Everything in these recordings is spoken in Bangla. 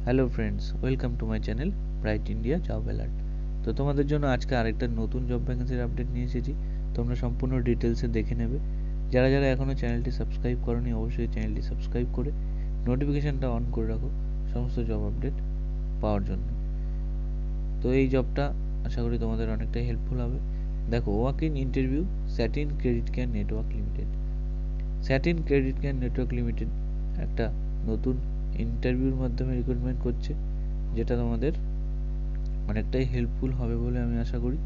Hello friends, welcome to my channel bright India job alert. তো তোমাদের জন্য আজকে আরেকটা নতুন জব ভ্যাকেন্সির আপডেট নিয়ে এসেছি। তোমরা সম্পূর্ণ ডিটেলসে দেখে নেবে। যারা যারা এখনও চ্যানেলটি সাবস্ক্রাইব করোনি অবশ্যই চ্যানেলটি সাবস্ক্রাইব করে নোটিফিকেশানটা অন করে রাখো সমস্ত জব আপডেট পাওয়ার জন্য। তো এই জবটা আশা করি তোমাদের অনেকটাই হেল্পফুল হবে। দেখো, walk in interview satin credit care network limited. Satin credit care network limited একটা নতুন ইন্টারভিউর মাধ্যমে রিক্রুটমেন্ট করছে, যেটা তোমাদের অনেকটাই হেল্পফুল হবে বলে আমি আশা করি।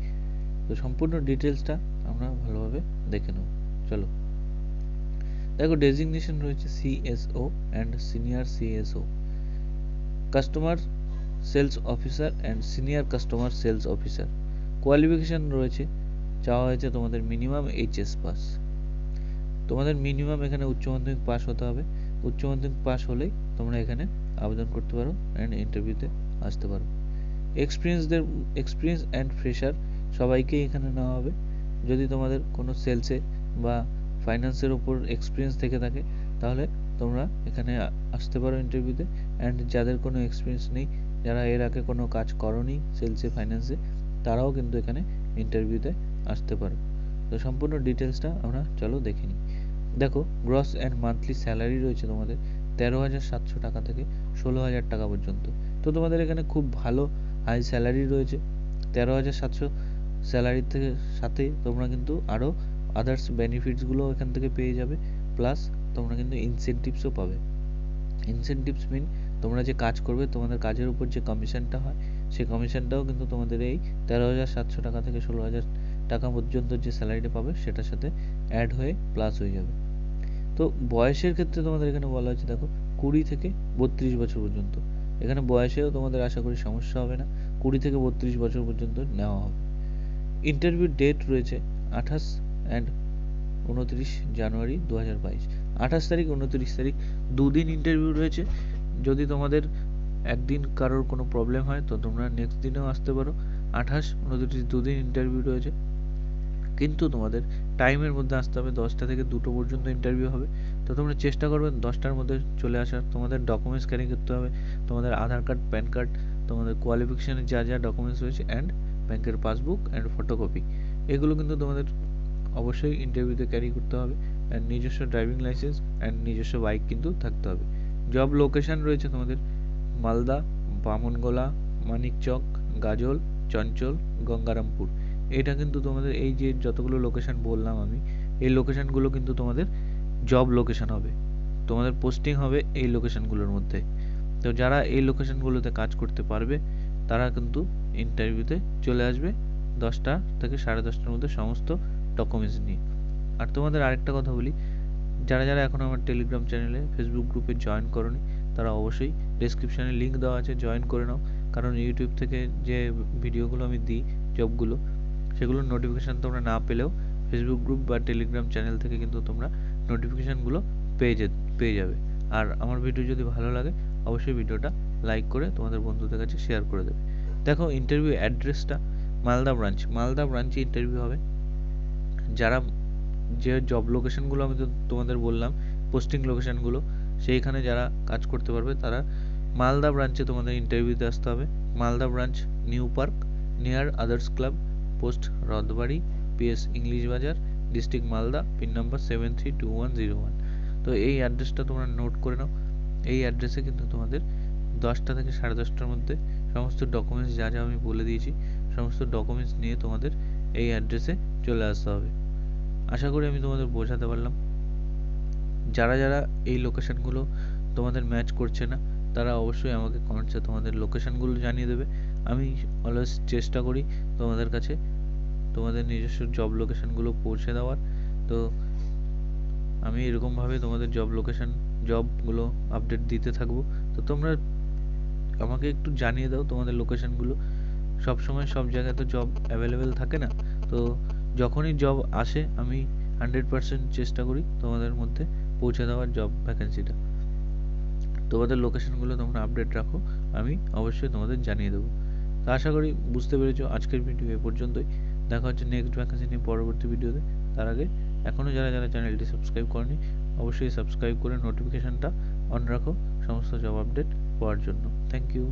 তো সম্পূর্ণ ডিটেলসটা আমরা ভালোভাবে দেখে নেব। চলো, দেখো ডেজিগনেশন রয়েছে CSO and senior CSO, customer sales officer and senior customer sales officer. Qualification রয়েছে, চাওয়া হয়েছে তোমাদের মিনিমাম এইচএস পাস। তোমাদের মিনিমাম এখানে উচ্চ মাধ্যমিক পাস হতে হবে। উচ্চ মাধ্যমিক পাস হলেই তোমরা এখানে আবেদন করতে পারো অ্যান্ড ইন্টারভিউতে আসতে পারো। এক্সপিরিয়েন্স অ্যান্ড ফ্রেশার সবাইকেই এখানে নেওয়া হবে। যদি তোমাদের কোনো সেলসে বা ফাইন্যান্সের ওপর এক্সপিরিয়েন্স থেকে থাকে তাহলে তোমরা এখানে আসতে পারো ইন্টারভিউতে। অ্যান্ড যাদের কোনো এক্সপিরিয়েন্স নেই, যারা এর আগে কোনো কাজ করোনি সেলসে ফাইন্যান্সে, তারাও কিন্তু এখানে ইন্টারভিউতে আসতে পারো। তো সম্পূর্ণ ডিটেলসটা আমরা চলো দেখে নিই। দেখো, গ্রস অ্যান্ড মান্থলি স্যালারি রয়েছে তোমাদের 13,700 টাকা থেকে 16,000 টাকা পর্যন্ত। তো তোমাদের এখানে খুব ভালো হাই স্যালারি রয়েছে। 13,700 স্যালারির থেকে সাথে তোমরা কিন্তু আরও আদার্স বেনিফিটসগুলো এখান থেকে পেয়ে যাবে। প্লাস তোমরা কিন্তু ইনসেনটিভসও পাবে। ইনসেনটিভস মিন তোমরা যে কাজ করবে তোমাদের কাজের উপর যে কমিশনটা হয়, সেই কমিশনটাও কিন্তু তোমাদের এই 13,700 টাকা থেকে 16,000 টাকা পর্যন্ত যে স্যালারিটা পাবে সেটার সাথে অ্যাড হয়ে প্লাস হয়ে যাবে। তো বয়সের ক্ষেত্রে তোমাদের এখানে বলা হয়েছে, দেখো 20 থেকে 32 বছর পর্যন্ত। এখানে বয়সেও তোমাদের আশা করি সমস্যা হবে না, 20 থেকে 32 বছর পর্যন্ত নেওয়া হবে। ইন্টারভিউ ডেট রয়েছে 28 অ্যান্ড 29 জানুয়ারি 2022। 28 তারিখ 29 তারিখ দুদিন ইন্টারভিউ রয়েছে। যদি তোমাদের একদিন কারোর কোনো প্রবলেম হয় তো তোমরা নেক্সট দিনেও আসতে পারো। 28 29 দুদিন ইন্টারভিউ রয়েছে, কিন্তু তোমাদের টাইমের মধ্যে আসতে হবে। 10টা থেকে 2টো পর্যন্ত ইন্টারভিউ হবে। তো তোমরা চেষ্টা করবে 10টার মধ্যে চলে আসার। তোমাদের ডকুমেন্টস ক্যারি করতে হবে, তোমাদের আধার কার্ড, প্যান কার্ড, তোমাদের কোয়ালিফিকেশানের যা যা ডকুমেন্টস রয়েছে, অ্যান্ড ব্যাংকের পাসবুক অ্যান্ড ফটোকপি, এগুলো কিন্তু তোমাদের অবশ্যই ইন্টারভিউতে ক্যারি করতে হবে। অ্যান্ড নিজস্ব ড্রাইভিং লাইসেন্স অ্যান্ড নিজস্ব বাইক কিন্তু থাকতে হবে। জব লোকেশান রয়েছে তোমাদের মালদা, বামনগোলা, মানিকচক, গাজল, চঞ্চল, গঙ্গারামপুর। এটা কিন্তু তোমাদের এই যে যতগুলো লোকেশান বললাম আমি, এই লোকেশানগুলো কিন্তু তোমাদের জব লোকেশান হবে। তোমাদের পোস্টিং হবে এই লোকেশানগুলোর মধ্যে। তো যারা এই লোকেশানগুলোতে কাজ করতে পারবে তারা কিন্তু ইন্টারভিউতে চলে আসবে 10টা থেকে 10:30টার মধ্যে সমস্ত ডকুমেন্টস নিয়ে। আর তোমাদের আরেকটা কথা বলি, যারা যারা এখন আমার টেলিগ্রাম চ্যানেলে, ফেসবুক গ্রুপে জয়েন করোনি, তারা অবশ্যই ডেসক্রিপশানে লিঙ্ক দেওয়া আছে, জয়েন করে নাও। কারণ ইউটিউব থেকে যে ভিডিওগুলো আমি দিই জবগুলো, সেগুলোর নোটিফিকেশান তোমরা না পেলেও ফেসবুক গ্রুপ বা টেলিগ্রাম চ্যানেল থেকে কিন্তু তোমরা নোটিফিকেশানগুলো পেয়ে যাবে। আর আমার ভিডিও যদি ভালো লাগে অবশ্যই ভিডিওটা লাইক করে তোমাদের বন্ধুদের কাছে শেয়ার করে দেবে। দেখো, ইন্টারভিউ অ্যাড্রেসটা মালদা ব্রাঞ্চে ইন্টারভিউ হবে। যারা যে জব লোকেশানগুলো আমি তোমাদের বললাম, পোস্টিং লোকেশানগুলো, সেইখানে যারা কাজ করতে পারবে তারা মালদা ব্রাঞ্চে তোমাদের ইন্টারভিউতে আসতে হবে। Malda branch, new park, near others club, post Rathbari, PS English বাজার, ডিস্ট্রিক্ট মালদা, পিন নাম্বার 732101। তো এই অ্যাড্রেসটা তোমরা নোট করে নাও। এই অ্যাড্রেসে কিন্তু তোমাদের 10টা থেকে 10:30টার মধ্যে সমস্ত ডকুমেন্টস যা যা আমি বলে দিয়েছি, সমস্ত ডকুমেন্টস নিয়ে তোমাদের এই অ্যাড্রেসে চলে আসতে হবে। আশা করি আমি তোমাদের বোঝাতে পারলাম। যারা যারা এই লোকেশানগুলো তোমাদের ম্যাচ করছে না তারা অবশ্যই আমাকে কমেন্টসে তোমাদের লোকেশানগুলো জানিয়ে দেবে। আমি অলওয়েজ চেষ্টা করি তোমাদের কাছে তোমাদের নিজস্ব জব লোকেশানগুলো পৌঁছে দেওয়ার। তো আমি এরকমভাবে তোমাদের জব লোকেশান, জবগুলো আপডেট দিতে থাকবো। তো তোমরা আমাকে একটু জানিয়ে দাও তোমাদের লোকেশানগুলো। সবসময় সব জায়গায় তো জব অ্যাভেলেবেল থাকে না। তো যখনই জব আসে আমি 100% চেষ্টা করি তোমাদের মধ্যে পৌঁছে দেওয়ার জব ভ্যাকেন্সিটা। তোমাদের লোকেশানগুলো তোমরা আপডেট রাখো, আমি অবশ্যই তোমাদের জানিয়ে দেবো। তো আশা করি বুঝতে পেরেছো। আজকের ভিডিও এ পর্যন্তই। দেখা হচ্ছে নেক্সট ভ্যাকেন্সি নিয়ে পরবর্তী ভিডিওতে। তার আগে এখনও যারা যারা চ্যানেলটি সাবস্ক্রাইব করেনি অবশ্যই সাবস্ক্রাইব করে নোটিফিকেশানটা অন রাখো সমস্ত জব আপডেট পাওয়ার জন্য। Thank you.